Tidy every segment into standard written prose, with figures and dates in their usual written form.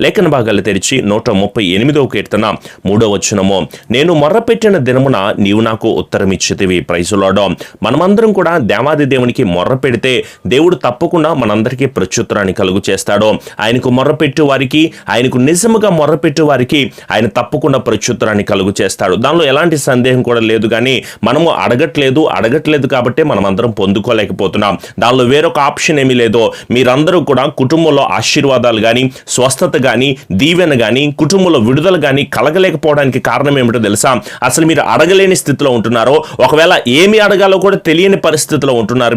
లేఖన భాగాలు తెరిచి 138వ కీర్తన 3వ వచనము, నేను మొర్రపెట్టిన దినమున నీవు నాకు ఉత్తరం ఇచ్చితివి. Praise the lord. మనమందరం కూడా దేవాది దేవునికి మొర్ర పెడితే దేవుడు తప్పకుండా మనందరికీ ప్రత్యుత్తరాన్ని కలుగు చేస్తాడు. ఆయనకు మొర్రపెట్టు వారికి, ఆయనకు నిజముగా మొర్రపెట్టు వారికి ఆయన తప్పకుండా ప్రత్యుత్తరాన్ని కలుగు చేస్తాడు. దానిలో ఎలాంటి సందేహం కూడా లేదు. కానీ మనము అడగట్లేదు కాబట్టి మనం అందరం పొందుకోలేకపోతున్నాం. దానిలో వేరొక ఆప్షన్ ఏమీ లేదు. మీరందరూ కూడా కుటుంబంలో ఆశీర్వాదాలు కానీ, స్వస్థత కానీ, దీవెన కానీ, కుటుంబంలో విడుదల కానీ కలగలేకపోవడానికి కారణం ఏమిటో తెలుసా? అసలు మీరు అడగలేని స్థితిలో ఉంటున్నారో, ఒకవేళ ఏమి అడగాలో కూడా తెలియని పరిస్థితిలో ఉంటున్నారు.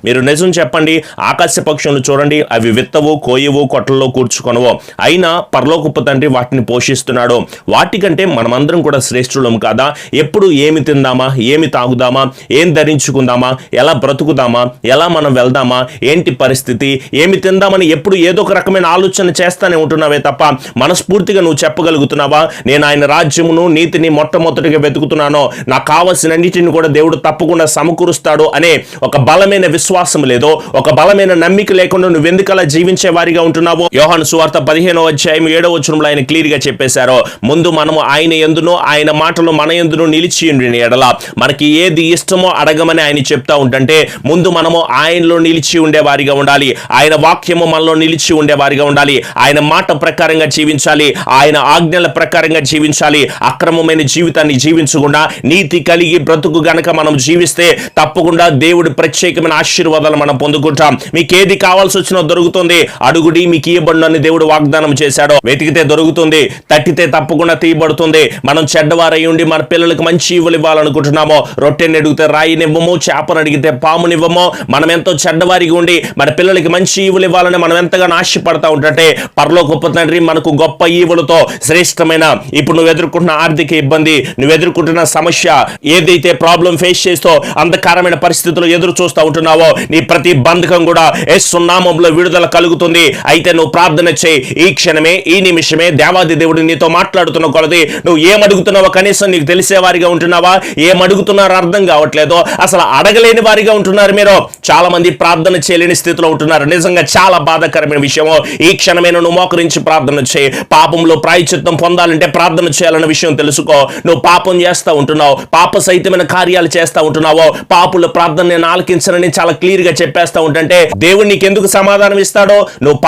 మీరు నిజం చెప్పండి. ఆకాశ పక్షులను చూడండి, అవి విత్తవు, కోయవు, కొట్టల్లో కూర్చుకొనవు, అయినా పరలోకపు తండ్రి వాటిని పోషిస్తున్నాడు. వాటికంటే మనమందరం కూడా శ్రేష్ఠులం కాదా? ఎప్పుడు ఏమి తిందామా, ఏమి తాగుదామా, ఏం ధరించుకుందామా, ఎలా బ్రతుకుదామా, ఎలా మనం వెళ్దామా, ఏంటి పరిస్థితి, ఏమి తిందామని ఎప్పుడు ఏదో ఒక రకమైన ఆలోచన చేస్తానే ఉంటున్నావే తప్ప మనస్ఫూర్తిగా నువ్వు చెప్పగలుగుతున్నావా? నేను ఆయన రాజ్యమును, నీతిని మొట్టమొదటిగా వెతుకుతున్నాను, నాకు కావలసినన్నిటిని కూడా దేవుడు తప్పకుండా సమకూరుస్తాడు అనే ఒక బలమైన విశ్వాసం లేదో, ఒక బలమైన నమ్మిక లేకుండా నువ్వు ఎందుకలా జీవించే వారిగా ఉంటున్నావో? యోహాను సువార్త 15వ అధ్యాయం 7వ వచనంలో ఆయన క్లియర్ గా చెప్పేశారు, ముందు మనము ఆయన యందును, ఆయన మాటలు మన యందును నిలిచి ఉండిన ఎడల మనకి ఏది ఇష్టమో అడగమని ఆయన చెప్తా ఉంటుంటే, ముందు మనము ఆయనలో నిలిచి ఉండే వారిగా ఉండాలి. ఆయన వాక్యము మనలో నిలిచి ఉండే వారిగా ఉండాలి. ఆయన మాట ప్రకారంగా జీవించాలి. ఆయన ఆజ్ఞల ప్రకారంగా జీవించాలి. అక్రమమైన జీవితాన్ని జీవించకుండా నీతి కలిగి బ్రతుకు గనక మనం జీవిస్తే తప్పకుండా దేవుడి ప్రత్యేకమైన ఆశీర్వాదాలు మనం పొందుకుంటాం. మీకు ఏది కావాల్సి వచ్చినా దొరుకుతుంది. అడుగుడి మీకు ఇయ్యబడును అని దేవుడు వాగ్దానం చేశాడు. వెతికితే దొరుకుతుంది, తట్టితే తప్పకుండా తీయబడుతుంది. మనం చెడ్డవారై ఉండి మన పిల్లలకు మంచి ఈవులు ఇవ్వాలనుకుంటున్నామో, రొట్టెని అడిగితే రాయినివ్వము, చేపను అడిగితే పామునివ్వము. మనం ఎంతో చెడ్డవారిగా ఉండి మన పిల్లలకి మంచి ఈవులు ఇవ్వాలని మనం ఎంతగానో ఆశపడతా ఉంటే, పరలోకపు తండ్రి మనకు గొప్ప ఈవులతో శ్రేష్టమైన, ఇప్పుడు నువ్వు ఎదుర్కొంటున్న ఆర్థిక ఇబ్బంది, నువ్వు ఎదుర్కొంటున్న సమస్య, ఏదైతే ప్రాబ్లం ఫేస్ చేస్తూ అంధకారమైన పరిస్థితులు ఎదురు చూస్తూ ఉంటున్నావో, నీ ప్రతి బంధకం కూడా యేసు నామములో విడుదల కలుగుతుంది. అయితే నువ్వు ప్రార్థన చేయి. ఈ క్షణమే, ఈ నిమిషమే దేవాది దేవుడు నీతో మాట్లాడుతున్న కొలది నువ్వు ఏమడుగుతున్నావో కనీసం నీకు తెలిసే వారిగా ఉంటున్నావా? ఏమడుగుతున్నారో అర్థం కావట్లేదు. అసలు అడగలేని వారిగా ఉంటున్నారు. మీరు చాలా మంది ప్రార్థన చేయలేని స్థితిలో ఉంటున్నారు. నిజంగా చాలా బాధాకరమైన విషయము. ఈ క్షణమే నువ్వు మోకరించి ప్రార్థన చేయి. పాపంలో ప్రాయశ్చిత్తం పొందాలంటే ప్రార్థన చేయాలన్న విషయం తెలుసుకో. నువ్వు పాపం చేస్తూ ఉంటున్నావు, పాప సహితమైన కార్యాలు చేస్తూ ఉంటున్నావో, పాపుల ప్రార్థన నేను ఆలకించనని చాలా క్లియర్ గా చెప్పేస్తా ఉంటుంటే దేవుడు నీకు ఎందుకు సమాధానం ఇస్తాడో? నువ్వు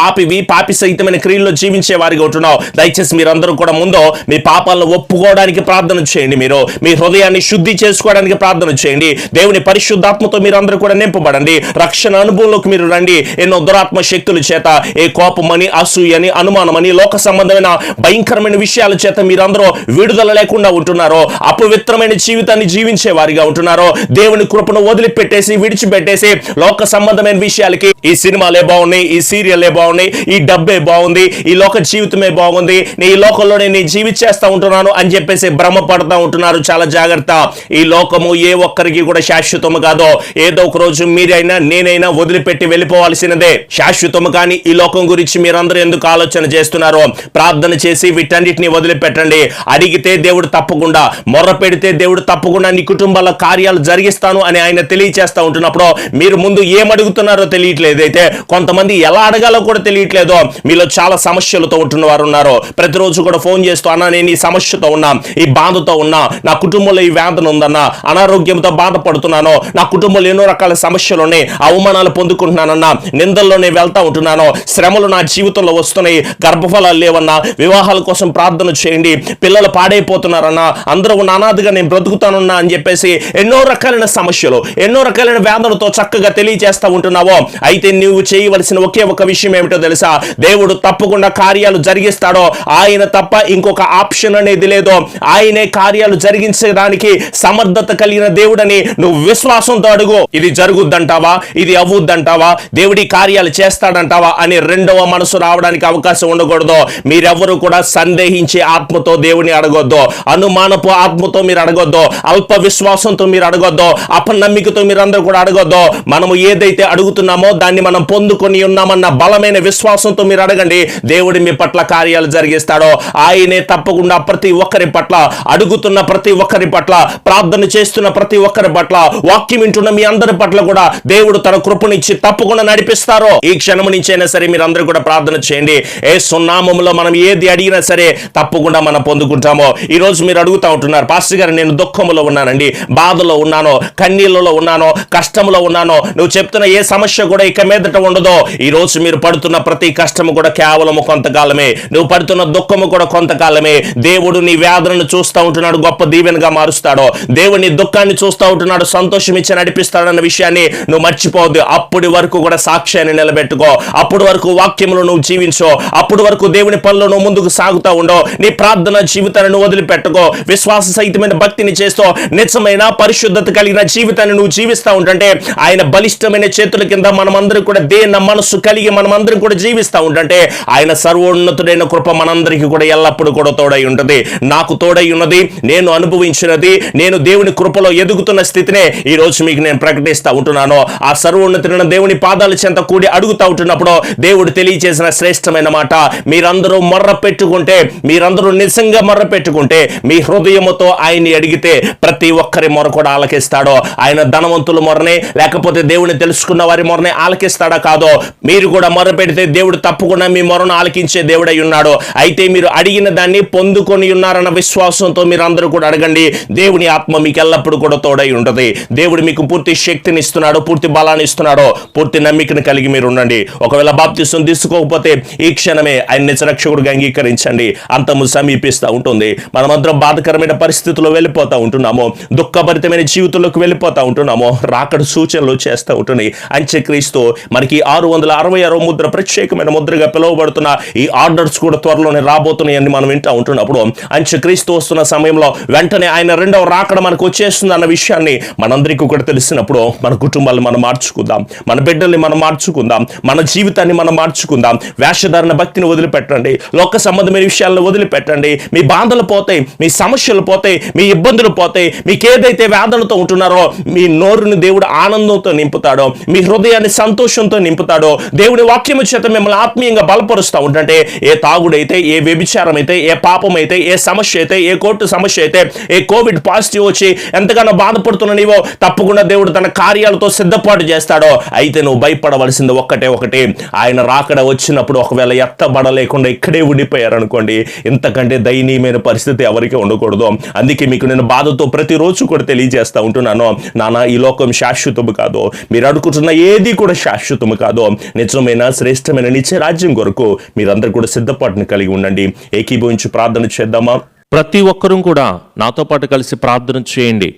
పాపి సహితమైన క్రియల్లో జీవించే వారిగా ఉంటున్నావు. దయచేసి మీరందరూ కూడా ముందు మీ పాపాలను ఒప్పుకోవడానికి ప్రార్థన చేయండి. మీరు మీ హృదయాన్ని శుద్ధి చేసుకోవడానికి ప్రార్థన చేయండి. దేవుని పరిశుద్ధాత్మతో మీరందరూ కూడా నింపబడండి. రక్షణ అనుభవంలోకి మీరు రండి. ఎన్నో దురాత్మ శక్తుల చేత, ఏ కోపమని, అసూయని, అనుమానమని, లోక సంబంధమైన భయంకరమైన విషయాల చేత మీరందరూ విడుదల లేకుండా ఉంటున్నారో, అపవిత్రమైన జీవితాన్ని జీవించే వారిగా ఉంటున్నారో, దేవుని కృపను వదిలిపెట్టేసి, విడిచిపెట్టేసి లోక సంబంధమైన విషయాలకి, ఈ సినిమాలే బాగున్నాయి, ఈ సీరియల్లే బాగున్నాయి, ఈ డబ్బే బాగుంది, ఈ లోక జీవితమే బాగుంది, ఈ లోకంలోనే నేను జీవించేస్తా ఉంటున్నాను అని చెప్పేసి భ్రమ పడతా ఉంటున్నారు. చాలా జాగ్రత్త. ఈ లోకము ఏ ఒక్కరికి కూడా శాశ్వతము కాదో. ఏదో ఒక రోజు మీరైనా నేనైనా వదిలిపెట్టి వెళ్ళిపోవాల్సినదే. శాశ్వతము కానీ ఈ లోకం గురించి మీరందరూ ఎందుకు ఆలోచన చేస్తున్నారో ప్రార్థన చేసి వీటన్నిటిని వదిలిపెట్టండి. అడిగితే దేవుడు తప్పకుండా, మొర్ర పెడితే దేవుడు తప్పకుండా నీ కుటుంబాల కార్యాలు జరిగిస్తాను అని ఆయన తెలియచేస్తా ఉంటున్నప్పుడు మీరు ముందు ఏమడుగుతున్నారో తెలియట్లేదు. అయితే కొంతమంది ఎలా అడగాలో కూడా తెలియట్లేదో. మీలో చాలా సమస్యలతో ఉంటున్న వారు ఉన్నారు. ప్రతిరోజు కూడా ఫోన్ చేస్తూ, అన్నా నేను ఈ సమస్యతో ఉన్నా, ఈ బాధతో ఉన్నా, నా కుటుంబంలో ఈ వేదన ఉందన్నా, అనారోగ్యంతో బాధపడుతున్నాను, నా కుటుంబంలో ఎన్నో రకాల సమస్యలు ఉన్నాయి, అవమానాలు పొందుకుంటున్నానన్నా, నిందల్లోనే వెళ్తా ఉంటున్నాను, శ్రమలు నా జీవితంలో వస్తున్నాయి, గర్భఫలాలు లేవన్నా, వివాహాల కోసం ప్రార్థన చేయండి, పిల్లలు పాడైపోతున్నారన్నా, అందరూ అనాథగా నేను బ్రతుకుతానున్నా అని చెప్పేసి ఎన్నో రకాలైన సమస్యలు, ఎన్నో రకాలైన వేదనతో చక్కగా తెలియజేస్తా ఉంటున్నావో, అయితే నువ్వు చేయవలసిన ఒకే ఒక విషయం ఏమిటో తెలుసా? దేవుడు తప్పకుండా కార్యాలు జరిగిస్తాడో. ఆయన తప్ప ఇంకొక ఆప్షన్ అనేది లేదో. ఆయనే కార్యాలు జరిగించడానికి సమర్థత కలిగిన దేవుడని నువ్వు విశ్వాసంతో అడుగు. ఇది జరుగుద్దంటావా, ఇది అవ్వుద్దంటావా, దేవుడి కార్యాలు చేస్తాడంటావా అని రెండవ మనసు రావడానికి అవకాశం ఉండకూడదు. మీరెవరు కూడా సందేహించే ఆత్మతో దేవుని అడగొద్దు, అనుమానపు ఆత్మతో మీరు అడగొద్దు, అల్ప విశ్వాసంతో మీరు అడగొద్దు, అపనమ్మికతో మీరందరూ కూడా అడగొద్దు. మనము ఏదైతే అడుగుతున్నామో దాన్ని మనం పొందుకొని ఉన్నామన్న బలమైన విశ్వాసంతో మీరు అడగండి. దేవుడి మీ పట్ల కార్యాలు జరిగిస్తాడో. ఆయనే తప్పకుండా ప్రతి ఒక్కరి పట్ల, అడుగుతున్న ప్రతి ఒక్కరి పట్ల, ప్రార్థన చేస్తున్న ప్రతి ఒక్కరి పట్ల, వాక్యం వింటున్న మీ అందరి పట్ల కూడా దేవుడు తన కృపనిచ్చి తప్పకుండా నడిపిస్తారో. ఈ క్షణం నుంచైనా సరే మీరందరూ కూడా ప్రార్థన చేయండి. యేసు నామములో మనం ఏది అడిగినా సరే తప్పకుండా మనం పొందుకుంటామో. ఈరోజు మీరు అడుగుతూ ఉంటున్నారు, పాస్టర్ గారు నేను దుఃఖములో ఉన్నానండి, బాధలో ఉన్నాను, కన్నీళ్ళలో ఉన్నాను, కష్టంలో ఉన్నాను. నువ్వు చెప్తున్న ఏ సమస్య కూడా ఇక మీదట ఉండదో. ఈరోజు మీరు పడుతున్న ప్రతి కష్టము కూడా కేవలము కొంతకాలమే, నువ్వు పడుతున్న దుఃఖము కూడా కొంతకాలమే. దేవుడు నీ వ్యాధులను చూస్తూ ఉంటున్నాడు, గొప్ప దీవెనగా మారుస్తాడు. దేవుడు నీ దుఃఖాన్ని చూస్తూ ఉంటున్నాడు, సంతోషం ఇచ్చి నడిపిస్తాడన్న విషయాన్ని నువ్వు మర్చిపోవద్దు. అప్పటి వరకు కూడా సాక్ష్యాన్ని నిలబెట్టుకో, అప్పటి వరకు వాక్యములు నువ్వు జీవించో, అప్పటి వరకు దేవుని పనులు నువ్వు ముందుకు సాగుతూ ఉండో. నీ ప్రార్థన జీవితాన్ని నువ్వు వదిలిపెట్టుకో, విశ్వాస సహితమైన భక్తిని చేస్తూ నిజమైన పరిశుద్ధత కలిగిన జీవితాన్ని నువ్వు జీవిస్తూ ఉంటుంటే ఆయన బలిష్టమైన చేతుల కింద మనమందరం కూడా దేన్న మనస్సు కలిగి మనమందరం కూడా జీవిస్తూ ఉంటుంటే ఆయన సర్వోన్నతుడైన కృప మనందరికీ కూడా ఎల్లప్పుడూ కూడా తోడై ఉంటుంది. నాకు తోడై ఉన్నది, నేను అనుభవించినది, నేను దేవుని కృపలో ఎదుగుతున్న స్థితినే ఈ రోజు మీకు నేను ప్రకటిస్తూ ఉంటున్నాను. ఆ సర్వోన్నతుడైన దేవుని పాదాల చెంత కూడి అడుగుతూ ఉంటున్నప్పుడు దేవుడు తెలియజేసిన శ్రేష్టమైన మాట, మీరందరూ మొర్ర పెట్టుకుంటే, మీరందరూ నిజంగా మొర్ర పెట్టుకుంటే, మీ హృదయముతో ఆయన్ని అడిగితే ప్రతి ఒక్కరి మొర కూడా ఆలకిస్తాడో. ఆయన ధనవంతుల మొరనే లేకపోతే దేవుని తెలుసుకున్న వారి మొరనే ఆలకిస్తాడా? కాదో. మీరు కూడా మొర పెడితే దేవుడు తప్పకుండా మీ మొరను ఆలకించే దేవుడై ఉన్నాడు. అయితే మీరు అడిగిన దాన్ని పొందుకొని ఉన్నారన్న విశ్వాసంతో మీరు అందరూ కూడా అడగండి. దేవుని ఆత్మ మీకు ఎల్లప్పుడూ కూడా తోడై ఉంటుంది. దేవుడు మీకు పూర్తి శక్తిని ఇస్తున్నాడు, పూర్తి బలాన్ని ఇస్తున్నాడు. పూర్తి నమ్మికను కలిగి మీరు ఉండండి. ఒకవేళ బాప్తిసం తీసుకోకపోతే ఈ క్షణమే ఆయన నిజరక్షకుడిగా అంగీకరించండి. అంతము సమీపిస్తూ ఉంటుంది. మనమందరం బాధకరమైన పరిస్థితుల్లో వెళ్ళిపోతూ ఉంటున్నాము, దుఃఖభరితమైన జీవితంలోకి వెళ్ళిపోతూ ఉంటున్నాము. రాకడ సూచనలు చేస్తూ ఉంటుంది. అంత్యక్రీస్తు మనకి 666 ముద్ర, ప్రత్యేకమైన ముద్రగా పిలువబడుతున్న ఈ ఆర్డర్స్ కూడా త్వరలోనే రాబోతున్నాయని మనం వింటూ ఉంటున్నప్పుడు, అంత్యక్రీస్తు వస్తున్న సమయంలో వెంటనే ఆయన రెండవ రాకడ మనకు వచ్చేస్తుంది అన్న విషయాన్ని మనందరికీ కూడా తెలిసినప్పుడు మన కుటుంబాలను మనం మార్చుకుందాం, మన బిడ్డల్ని మనం మార్చుకుందాం, మన జీవితాన్ని మనం మార్చుకుందాం. వేషధారణ భక్తిని వదిలిపెట్టండి, లోక సంబంధమైన విషయాలను వదిలిపెట్టండి. మీ బాధలు పోతాయి, మీ సమస్యలు పోతాయి, మీ ఇబ్బందులు పోతాయి. మీకు ఏదైతే వేదనతో ఉంటున్నారో మీ నోరుని దేవుడు ఆనందంతో నింపుతాడో, మీ హృదయాన్ని సంతోషంతో నింపుతాడో. దేవుని వాక్యము చేత మిమ్మల్ని ఆత్మీయంగా బలపరుస్తూ ఉంటుంటే ఏ తాగుడైతే, ఏ వ్యభిచారం అయితే, ఏ పాపం అయితే, ఏ సమస్య అయితే, ఏ కోర్టు సమస్య అయితే, ఏ కోవిడ్ పాజిటివ్ వచ్చి ఎంతగానో బాధపడుతున్న నీవో తప్పకుండా దేవుడు తన కార్యాలతో సిద్ధపాటు చేస్తాడో. అయితే నువ్వు భయపడవలసింది ఒకటి, ఆయన రాకడ వచ్చినప్పుడు ఒకవేళ ఎత్తబడలేకుండా ఇక్కడే ఉండిపోయారనుకోండి, ఇంతకంటే దయనీయమైన పరిస్థితి ఎవరికి ఉండకూడదు. అందుకే మీకు నేను బాధతో ప్రతిరోజు కూడా తెలియజేస్తూ ఉంటున్నాను, నాన్న ఈ లోకం శాశ్వతము కాదు, మీరు అడుగుతున్న ఏది కూడా శాశ్వతము కాదు. నిజమైన శ్రేష్టమైన నిత్య రాజ్యం కొరకు మీరందరూ కూడా సిద్ధపాటుని కలిగి ఉండండి. ఏకీభవించి ప్రార్థన చేద్దామా? ప్రతి ఒక్కరూ కూడా నాతో పాటు కలిసి ప్రార్థన చేయండి.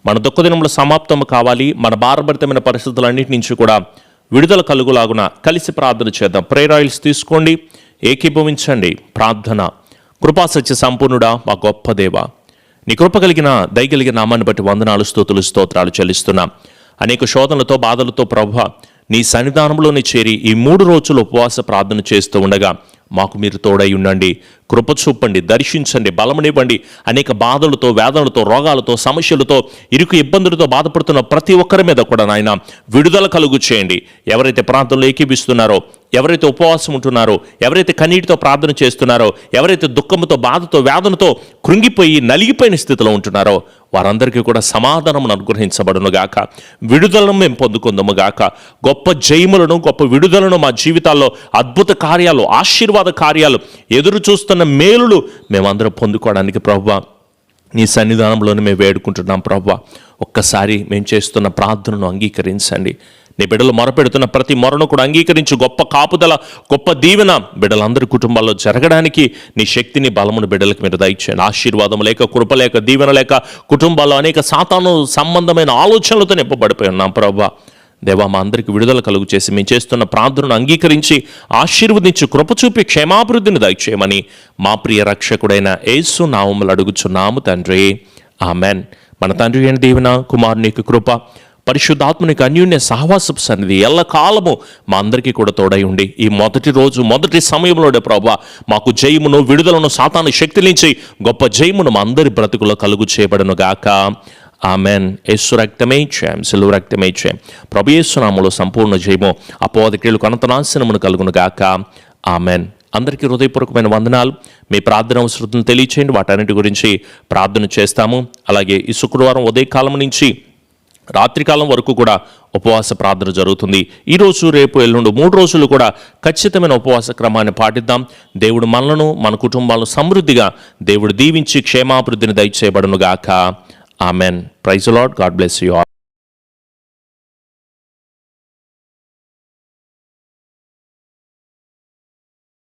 మన దుఃఖదినములు సమాప్తం కావాలి, మన భారభరితమైన పరిస్థితులన్నిటి నుంచి కూడా విడుదల కలుగులాగున కలిసి ప్రార్థన చేద్దాం. ప్రేయర్ ఆయిల్స్ తీసుకోండి, ఏకీభవించండి. ప్రార్థన. కృపాసత్య సంపూర్ణుడా, మా గొప్ప దేవ, నీ కృప కలిగిన దయగలిగిన నామాన్ని బట్టి వందనాలు, స్తుతులు, స్తోత్రాలు చెల్లిస్తున్నాం. అనేక శోధనలతో, బాధలతో ప్రభువా నీ సన్నిధానంలోనే చేరి ఈ 3 రోజులు ఉపవాస ప్రార్థన చేస్తూ ఉండగా మాకు మీరు తోడై ఉండండి, కృప చూపండి, దర్శించండి, బలమునివ్వండి. అనేక బాధలతో, వేదనలతో, రోగాలతో, సమస్యలతో, ఇరుకు ఇబ్బందులతో బాధపడుతున్న ప్రతి ఒక్కరి మీద కూడా నాయన విడుదల కలుగు చేయండి. ఎవరైతే ప్రాంతంలో ఏకీభిస్తున్నారో, ఎవరైతే ఉపవాసం ఉంటున్నారో, ఎవరైతే కన్నీటితో ప్రార్థన చేస్తున్నారో, ఎవరైతే దుఃఖంతో, బాధతో, వేదనతో కృంగిపోయి నలిగిపోయిన స్థితిలో ఉంటున్నారో వారందరికీ కూడా సమాధానం అనుగ్రహించబడును గాక, విడుదలను మేము పొందుకుందాము గాక. గొప్ప జయములను, గొప్ప విడుదలను మా జీవితాల్లో, అద్భుత కార్యాలు, ఆశీర్వాద కార్యాలు, ఎదురు చూస్తున్న మేలులు మేమందరం పొందుకోవడానికి ప్రభువా నీ సన్నిధానంలోనే మేము వేడుకుంటున్నాం. ప్రభువా ఒక్కసారి మేము చేస్తున్న ప్రార్థనను అంగీకరించండి. నీ బిడ్డలు మొరపెడుతున్న ప్రతి మొరను కూడా అంగీకరించి గొప్ప కాపుదల, గొప్ప దీవెన బిడ్డలందరి కుటుంబాల్లో జరగడానికి నీ శక్తిని, బలమును బిడ్డలకు మీరు దయచేయండి. ఆశీర్వాదం లేక, కృప లేక, దీవెన లేక కుటుంబాల్లో అనేక సాతాను సంబంధమైన ఆలోచనలతో నింపబడిపోయి ఉన్నాం. ప్రభువా దేవా మా అందరికీ విడుదల కలుగు చేసి మేము చేస్తున్న ప్రార్థనను అంగీకరించి ఆశీర్వదించి కృప చూపి క్షేమాభివృద్ధిని దయచేయమని మా ప్రియ రక్షకుడైన యేసు నామములో అడుగుచున్నాము తండ్రి, ఆమెన్. మన తండ్రి అయిన దేవుని, కుమారుని యొక్క కృప, పరిశుద్ధాత్మనికి అన్యోన్య సహవాసపు సన్నిధి ఎల్లకాలము మా అందరికీ కూడా తోడై ఉండి ఈ మొదటి రోజు, మొదటి సమయంలోనే ప్రభువా మాకు జయమును, విడుదలను, సాతాను శక్తి నుంచి గొప్ప జయమును మా అందరి బ్రతుకులో కలుగు చేయబడును గాక. ఆమెన్. యేసు రక్తమే జయం, సిలువ రక్తమే జయం. ప్రభు యేసు నామములో సంపూర్ణ జయము, అపవాది క్రియలకు అనంత నాశనమును కలుగును గాక. ఆమెన్. అందరికీ హృదయపూర్వకమైన వందనాలు. మీ ప్రార్థన అవసరం తెలియచేయండి, వాటన్నిటి గురించి ప్రార్థన చేస్తాము. అలాగే ఈ శుక్రవారం ఉదయకాలం నుంచి రాత్రికాలం వరకు కూడా ఉపవాస ప్రార్థన జరుగుతుంది. ఈరోజు, రేపు, ఎల్లుండి 3 రోజులు కూడా ఖచ్చితమైన ఉపవాస క్రమాన్ని పాటిద్దాం. దేవుడు మనలను, మన కుటుంబాలను సమృద్ధిగా దేవుడు దీవించి క్షేమాభివృద్ధిని దయచేయబడును గాక. Amen. Praise the Lord. God bless you all.